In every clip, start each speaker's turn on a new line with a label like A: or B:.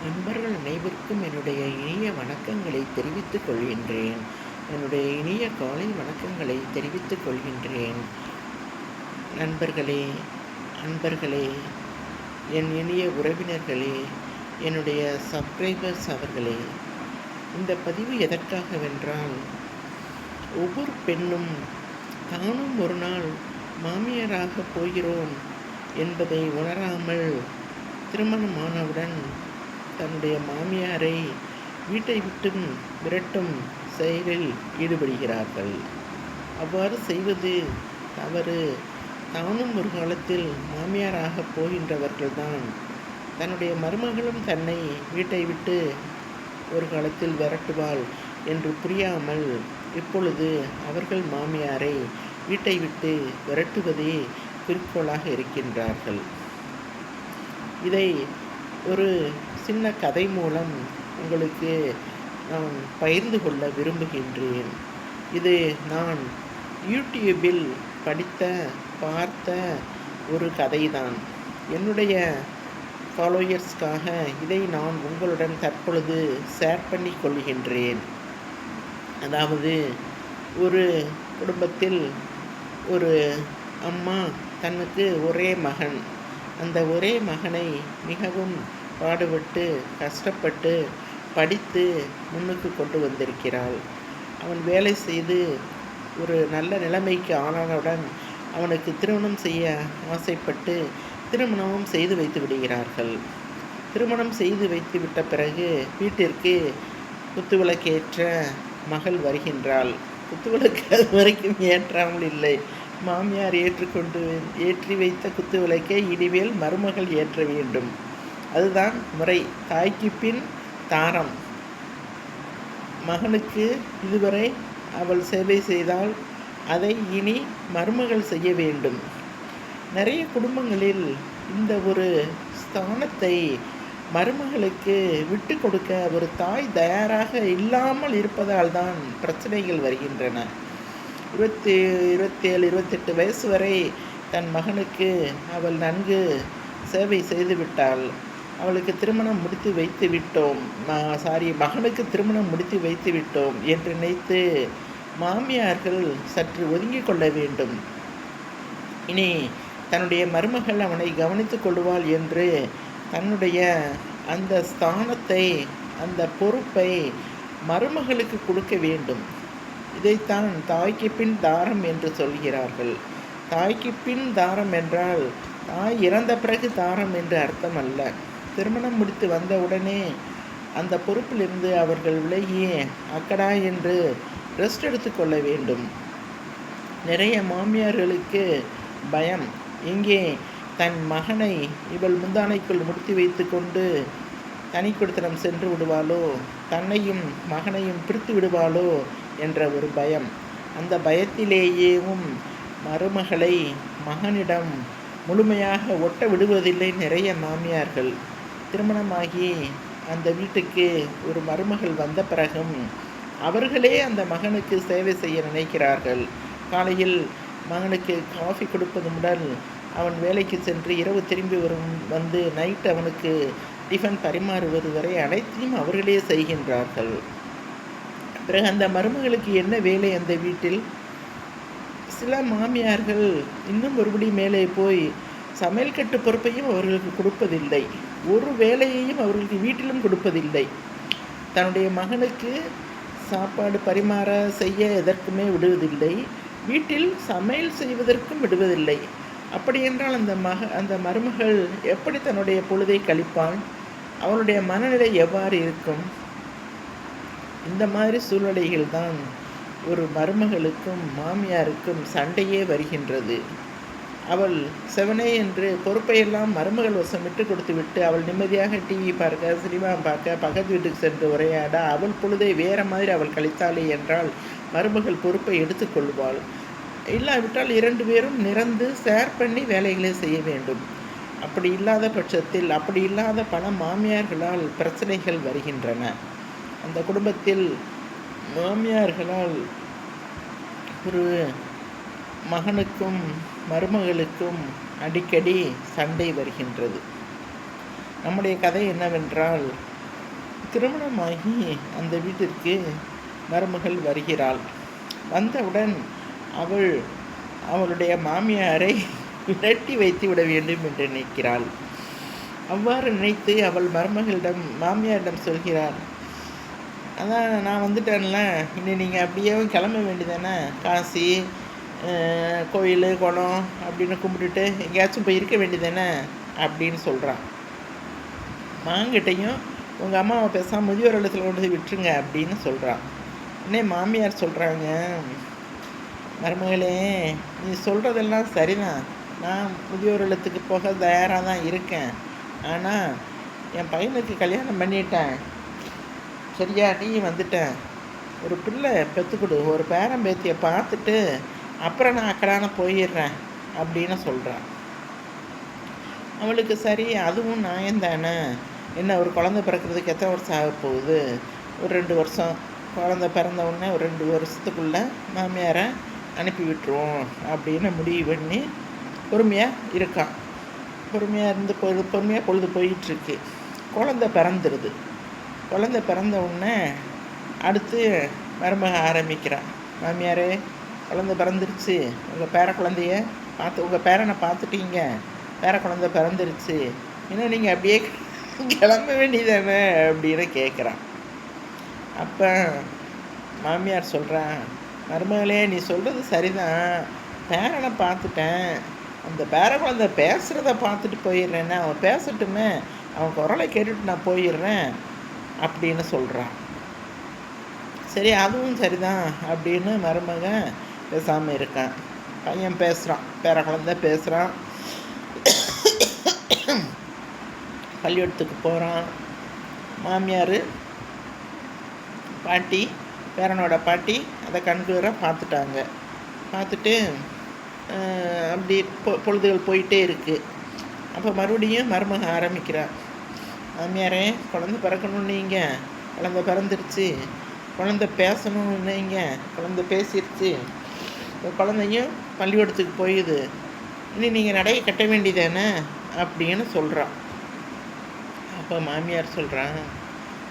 A: நண்பர்கள் அனைவருக்கும் என்னுடைய இனிய வணக்கங்களை தெரிவித்துக் கொள்கின்றேன். என்னுடைய இனிய காலை வணக்கங்களை தெரிவித்துக் கொள்கின்றேன். நண்பர்களே, அன்பர்களே, என் இனிய உறவினர்களே, என்னுடைய சப்ஸ்கிரைபர்ஸ் அவர்களே, இந்த பதிவு எதற்காகவென்றால், ஒவ்வொரு பெண்ணும் தானும் ஒரு நாள் மாமியாராக போகிறோம் என்பதை உணராமல் திருமணமானவுடன் தன்னுடைய மாமியாரை வீட்டை விட்டும் விரட்டும் செயலில் ஈடுபடுகிறார்கள். அவ்வாறு செய்வது தவறு. தானும் ஒரு காலத்தில் மாமியாராக போகின்றவர்கள்தான் தன்னுடைய மருமகளும் தன்னை வீட்டை விட்டு ஒரு காலத்தில் விரட்டுவாள் என்று புரியாமல் இப்பொழுது அவர்கள் மாமியாரை வீட்டை விட்டு விரட்டுவதே குறிக்கோளாக இருக்கின்றார்கள். இதை ஒரு சின்ன கதை மூலம் உங்களுக்கு நான் பகிர்ந்து கொள்ள விரும்புகின்றேன். இது நான் யூடியூபில் பார்த்த ஒரு கதைதான். என்னுடைய ஃபாலோயர்ஸ்க்காக இதை நான் உங்களுடன் தற்பொழுது ஷேர் பண்ணி கொள்கின்றேன். அதாவது, ஒரு குடும்பத்தில் ஒரு அம்மா தனக்கு ஒரே மகன். அந்த ஒரே மகனை மிகவும் பாடுபட்டு கஷ்டப்பட்டு படித்து முன்னுக்கு கொண்டு வந்திருக்கிறாள். அவன் வேலை செய்து ஒரு நல்ல நிலைமைக்கு ஆனவுடன் அவனுக்கு திருமணம் செய்ய ஆசைப்பட்டு திருமணமும் செய்து வைத்து விடுகிறார்கள். திருமணம் செய்து வைத்து விட்ட பிறகு வீட்டிற்கு குத்துவிளக்கேற்ற மகள் வருகின்றாள். குத்துவிளக்கு அது வரைக்கும் ஏற்றாமல் இல்லை. மாமியார் ஏற்றி வைத்த குத்துவிளக்கை இனிமேல் மருமகள் ஏற்ற வேண்டும். அதுதான் முறை. தாய்க்கு பின் தாரம். மகனுக்கு இதுவரை அவள் சேவை செய்தால் அதை இனி மருமகள் செய்ய வேண்டும். நிறைய குடும்பங்களில் இந்த ஒரு ஸ்தானத்தை மருமகளுக்கு விட்டு கொடுக்க ஒரு தாய் தயாராக இல்லாமல் இருப்பதால் தான் பிரச்சனைகள் வருகின்றன. 27, 28 வயசு வரை தன் மகனுக்கு அவள் நன்கு சேவை செய்துவிட்டாள். அவளுக்கு திருமணம் முடித்து வைத்து விட்டோம் மகனுக்கு திருமணம் முடித்து வைத்து விட்டோம் என்று நினைத்து மாமியார்கள் சற்று ஒதுங்கிக் கொள்ள வேண்டும். இனி தன்னுடைய மருமகள் அவனை கவனித்துக் கொள்வாள் என்று தன்னுடைய அந்த ஸ்தானத்தை, அந்த பொறுப்பை மருமகளுக்கு கொடுக்க வேண்டும். இதைத்தான் தாய்க்கு பின் தாரம் என்று சொல்கிறார்கள். தாய்க்கு பின் தாரம் என்றால் தாய் இறந்த பிறகு தாரம் என்று அர்த்தம் அல்ல. திருமணம் முடித்து வந்த உடனே அந்த பொறுப்பிலிருந்து அவர்கள் விலகி அக்கடா என்று ரெஸ்ட் எடுத்துக்கொள்ள வேண்டும். நிறைய மாமியார்களுக்கு பயம். இங்கே தன் மகனை இவள் முந்தானைக்குள் முடித்து வைத்து கொண்டு தனி குடித்தனம் சென்று விடுவாளோ, தன்னையும் மகனையும் பிரித்து விடுவாளோ என்ற ஒரு பயம். அந்த பயத்திலேயேவும் மருமகளை மகனிடம் முழுமையாக ஒட்ட விடுவதில்லை நிறைய மாமியார்கள். திருமணமாகி அந்த வீட்டுக்கு ஒரு மருமகள் வந்த பிறகும் அவர்களே அந்த மகனுக்கு சேவை செய்ய நினைக்கிறார்கள். காலையில் மகனுக்கு காஃபி கொடுப்பது முதல் அவன் வேலைக்கு சென்று இரவு திரும்பி வந்து நைட் அவனுக்கு டிஃபன் பரிமாறுவது வரை அனைத்தையும் அவர்களே செய்கின்றார்கள். பிறகு அந்த மருமகளுக்கு என்ன வேலை அந்த வீட்டில்? சில மாமியார்கள் இன்னும் ஒருபடி மேலே போய் சமையல் கட்டு பொறுப்பையும் அவர்களுக்கு கொடுப்பதில்லை. ஒரு வேலையையும் அவர்களுக்கு வீட்டிலும் கொடுப்பதில்லை. தன்னுடைய மகனுக்கு சாப்பாடு பரிமாற செய்ய எதற்குமே விடுவதில்லை. வீட்டில் சமையல் செய்வதற்கும் விடுவதில்லை. அப்படி என்றால் அந்த மருமகள் எப்படி தன்னுடைய பொழுதை கழிப்பாள்? அவளுடைய மனநிலை எவ்வாறு இருக்கும்? இந்த மாதிரி சூழ்நிலைகள்தான் ஒரு மருமகளுக்கும் மாமியாருக்கும் சண்டையே வருகின்றது. அவள் செவனே என்று பொறுப்பையெல்லாம் மருமகள் வசம் விட்டு கொடுத்து விட்டு அவள் நிம்மதியாக டிவி பார்க்க, சினிமா பார்க்க, பக்கத்து வீட்டுக்கு சென்று உரையாட அவள் பொழுதை வேறு மாதிரி அவள் கழித்தாளே என்றால் மருமகள் பொறுப்பை எடுத்துக்கொள்வாள். இல்லாவிட்டால் 2 பேரும் நிறந்து ஷேர் பண்ணி வேலைகளை செய்ய வேண்டும். அப்படி இல்லாத பல மாமியார்களால் பிரச்சனைகள் வருகின்றன. அந்த குடும்பத்தில் மாமியார்களால் ஒரு மகனுக்கும் மருமகளுக்கும் அடிக்கடி சண்டை வருகின்றது. நம்முடைய கதை என்னவென்றால், திருமணமாகி அந்த வீட்டிற்கு மருமகள் வருகிறாள். வந்தவுடன் அவள் அவளுடைய மாமியாரை விரட்டி வைத்து விட வேண்டும் என்று நினைக்கிறாள். அவ்வாறு நினைத்து அவள் மாமியாரிடம் சொல்கிறாள், அதான் நான் வந்துட்டேன்ல, இனி நீங்கள் அப்படியே கிளம்ப வேண்டியதானே, காசி கோயில் குளம் அப்படின்னு கும்பிட்டுட்டு எங்கேயாச்சும் போய் இருக்க வேண்டியதானே அப்படின்னு சொல்கிறான். மாங்கிட்டையும் உங்கள் அம்மாவை பேசாமல் முதியோர் இல்லத்தில் கொண்டு போய் விட்டுருங்க அப்படின்னு சொல்கிறான். உடனே மாமியார் சொல்கிறாங்க, மருமகளே நீ சொல்கிறதெல்லாம் சரிதான், நான் முதியோர் இல்லத்துக்கு போக தயாராக தான் இருக்கேன். ஆனால் என் பையனுக்கு கல்யாணம் பண்ணிட்டேன், சரியா, நீ வந்துட்டேன், ஒரு பிள்ளை பெற்றுக்கொடு, ஒரு பேரன் பேத்தியை பார்த்துட்டு அப்புறம் நான் அக்கடான போயிடுறேன் அப்படின்னு சொல்கிறான். அவளுக்கு சரி அதுவும் நியாயந்தானே, என்ன ஒரு குழந்தை பிறக்கிறதுக்கு எத்தனை வருஷம் ஆக போகுது, ஒரு 2 வருஷம், குழந்தை பிறந்த உடனே ஒரு 2 வருஷத்துக்குள்ளே மாமியாரை அனுப்பி விட்டுருவோம் அப்படின்னு முடிவு பண்ணி பொறுமையாக இருக்கான். பொறுமையாக இருந்து பொறுமையாக பொழுது போயிட்டுருக்கு. குழந்தை பிறந்துடுது. குழந்தை பிறந்த உடனே அடுத்து மருமக ஆரம்பிக்கிறான். மாமியாரே குழந்தை பிறந்துருச்சு, உங்கள் உங்கள் பேரனை பார்த்துட்டீங்க, குழந்தை பிறந்துருச்சு, இன்னும் நீங்கள் அப்படியே கிளம்ப வேண்டியதானே அப்படின்னு கேட்குறான். அப்போ மாமியார் சொல்கிறான், மருமகளே நீ சொல்கிறது சரிதான், பேரனை பார்த்துட்டேன், அந்த குழந்தை பேசுகிறத பார்த்துட்டு போயிடுறேன்னா அவன் பேசட்டுமே, அவன் குரலை கேட்டுட்டு நான் போயிடுறேன் அப்படின்னு சொல்கிறான். சரி அதுவும் சரிதான் அப்படின்னு மருமகன் பேசாமல் இருக்கான். பையன் பேசுகிறான், குழந்தை பேசுகிறான், பள்ளிக்கூடத்துக்கு போகிறான். மாமியார் பாட்டி, பேரனோட பாட்டி அதை கண்குளிராக பார்த்துட்டாங்க. பார்த்துட்டு அப்படி பொழுதுகள் போயிட்டே இருக்குது. அப்போ மறுபடியும் மருமக ஆரம்பிக்கிறான். மாமியாரே குழந்தை பிறக்கணும்னு நீங்கள், குழந்தை பிறந்துருச்சு, குழந்தை பேசணும்னு நீங்கள், குழந்தை பேசிடுச்சு, குழந்தையும் பள்ளிக்கூடத்துக்கு போயிடுது, இனி நீங்கள் நடைய கட்ட வேண்டியதானே அப்படின்னு சொல்கிறான். அப்போ மாமியார் சொல்கிறான்,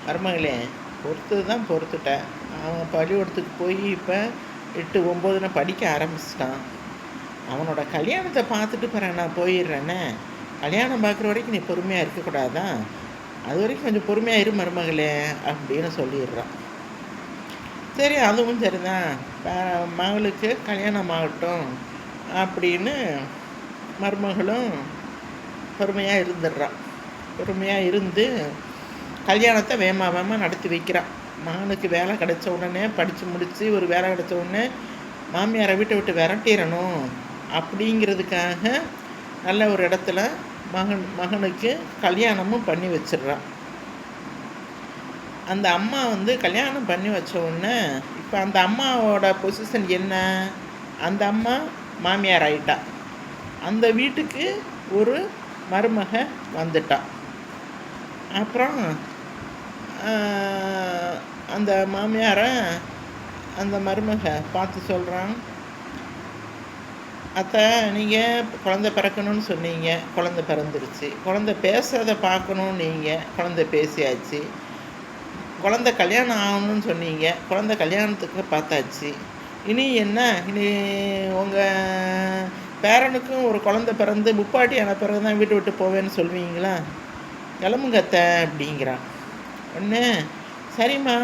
A: மருமகளே பொறுத்தது தான் பொறுத்துட்டேன், அவன் பள்ளிக்கூடத்துக்கு போய் இப்போ 8, 9 படிக்க ஆரம்பிச்சிட்டான், அவனோட கல்யாணத்தை பார்த்துட்டு பிறகு நான் போயிடுறேனே, கல்யாணம் பார்க்குற வரைக்கும் நீ பொறுமையாக இருக்கக்கூடாதான், அது வரைக்கும் கொஞ்சம் பொறுமையாக இரு மருமகளே அப்படின்னு சொல்லிடுறான். சரி அதுவும் சரிதான், மகளுக்கு கல்யாணம் ஆகட்டும் அப்படின்னு மருமகளும் பொறுமையாக இருந்துடுறான். பொறுமையாக இருந்து கல்யாணத்தை வேகமாக நடத்தி வைக்கிறான். மகனுக்கு வேலை கிடைச்ச உடனே, படித்து முடித்து ஒரு வேலை கிடைச்ச உடனே மாமியாரை வீட்டை விட்டு விரட்டிடணும் அப்படிங்கிறதுக்காக நல்ல ஒரு இடத்துல மகனுக்கு கல்யாணமும் பண்ணி வச்சிடுறான். அந்த அம்மா கல்யாணம் பண்ணி வச்ச உடனே இப்போ அந்த அம்மாவோட பொசிஷன் என்ன, அந்த அம்மா மாமியார் ஆயிட்டா, அந்த வீட்டுக்கு ஒரு மருமக வந்துட்டா. அப்புறம் அந்த மாமியாரை அந்த மருமக பார்த்து சொல்கிறான், அத்தை நீங்கள் குழந்தை பிறக்கணும்னு சொன்னீங்க, குழந்தை பிறந்துருச்சு, குழந்தை பேசுகிறத பார்க்கணும், நீங்கள் குழந்தை பேசியாச்சு, குழந்தை கல்யாணம் ஆகணும்னு சொன்னீங்க, குழந்தை கல்யாணத்துக்கு பார்த்தாச்சு, இனி என்ன, இனி உங்கள் பேரனுக்கும் ஒரு குழந்தை பிறந்து முப்பாட்டி ஆன பிறகு தான் வீட்டை விட்டு போவேன்னு சொல்வீங்களா, கிளம்புங்க அத்தை அப்படிங்கிறான். ஒன்று சரிம்மா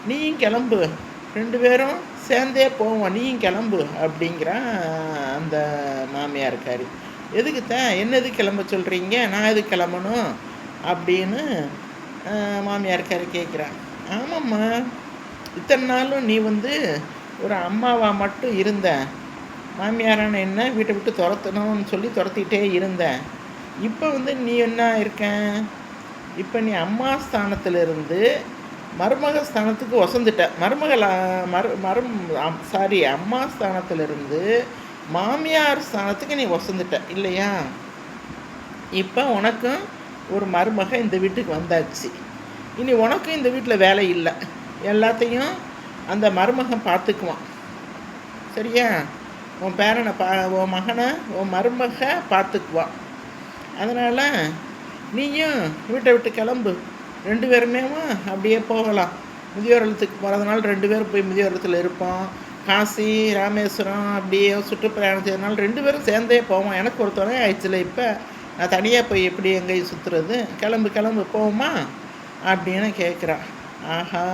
A: நீயும் கிளம்பு, 2 பேரும் சேர்ந்தே போவோம், நீயும் கிளம்பு அப்படிங்கிறான் அந்த மாமியாருக்காரி. எதுக்குத்த, என்ன எதுக்கு கிளம்ப சொல்கிறீங்க, நான் எதுக்கு கிளம்பணும் அப்படின்னு மாமியாருக்காரி கேட்குறான். ஆமாம்மா, இத்தனை நாளும் நீ ஒரு அம்மாவாக மட்டும் இருந்த, மாமியாரான என்ன வீட்டை விட்டு துரத்தணும்னு சொல்லி துரத்திக்கிட்டே இருந்தேன், இப்போ நீ என்ன இருக்க, இப்போ நீ அம்மா ஸ்தானத்திலிருந்து மருமக ஸ்தானத்துக்கு வசந்துட்ட, அம்மா ஸ்தானத்திலிருந்து மாமியார் ஸ்தானத்துக்கு நீ வசந்துட்ட இல்லையா, இப்போ உனக்கும் ஒரு மருமக இந்த வீட்டுக்கு வந்தாச்சு, இனி உனக்கும் இந்த வீட்டில் வேலை இல்லை, எல்லாத்தையும் அந்த மருமகன் பார்த்துக்குவான், சரியா, உன் பேரனை உன் மகனை உன் மருமக பார்த்துக்குவான், அதனால் நீயும் வீட்டை விட்டு கிளம்பு 2 பேருமே அப்படியே போகலாம். முதியோர் இல்லத்துக்கு போகிறதுனால 2 பேரும் போய் முதியோர் இல்லத்துல இருப்போம். காசி, ராமேஸ்வரம் அப்படியே சுற்றுப்பிரயாணம் செய்றதுனால 2 பேரும் சேர்ந்தே போவோம். எனக்கு ஒரு துணை ஆயிடுச்சுல்ல இப்ப. நான் தனியா போய் எப்படி எங்கேயும் சுத்துறது? கிளம்பு கிளம்பு போவோமா? அப்படின்னு கேட்குறா. ஆஹா!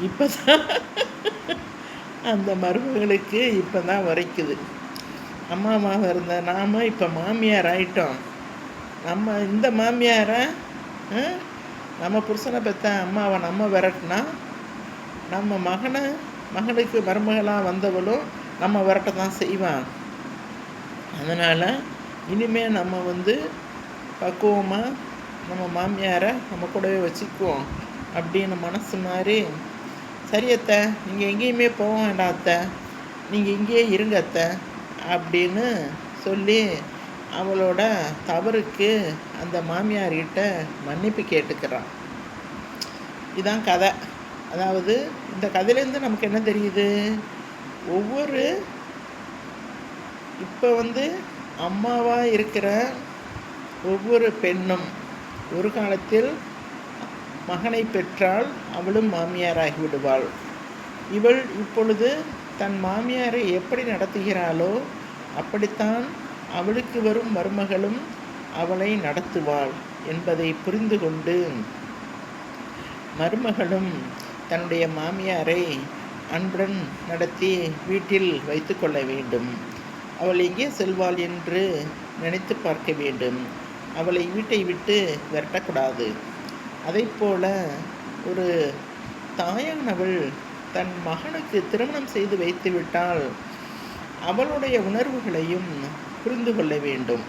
A: இப்ப தான் அந்த மருமகளுக்கு இப்ப தான் உரைக்குது. அம்மாவாக இருந்த நாம இப்ப மாமியார் ஆயிட்டோம். நம்ம இந்த மாமியார அ நம்ம புருஷன பெத்த அம்மாவ நம்ம விரட்டுனா, நம்ம மகனுக்கு மருமகளா வந்தவளும் நம்ம விரட்ட தான் செய்வா. அதனால இனிமே நம்ம பக்குவமா நம்ம மாமியார நம்ம கூடவே வச்சுக்குவோம் அப்படின்னு மனசு மாறி, சரி அத்தை, நீங்க எங்கேயுமே போக வேண்டாம் அத்தை, நீங்க இங்கேயே இருங்க அத்தை அப்படின்னு சொல்லி அவளோட தவறுக்கு அந்த மாமியார்கிட்ட மன்னிப்பு கேட்டுக்கிறான். இதான் கதை. அதாவது இந்த கதையிலேருந்து நமக்கு என்ன தெரியுது? ஒவ்வொரு இப்போ அம்மாவா இருக்கிற ஒவ்வொரு பெண்ணும் ஒரு காலத்தில் மகனை பெற்றால் அவளும் மாமியாராகி விடுவாள். இவள் இப்பொழுது தன் மாமியாரை எப்படி நடத்துகிறாளோ அப்படித்தான் அவளுக்கு வரும் மருமகளும் அவளை நடத்துவாள் என்பதை புரிந்து கொண்டு மருமகளும் தன்னுடைய மாமியாரை அன்புடன் நடத்தி வீட்டில் வைத்து கொள்ள வேண்டும். அவள் எங்கே செல்வாள் என்று நினைத்து பார்க்க வேண்டும். அவளை வீட்டை விட்டு விரட்டக்கூடாது. அதைப்போல ஒரு தாயானவள் தன் மகனுக்கு திருமணம் செய்து வைத்துவிட்டால் அவளுடைய உணர்வுகளையும் புரிந்து கொள்ள வேண்டும்.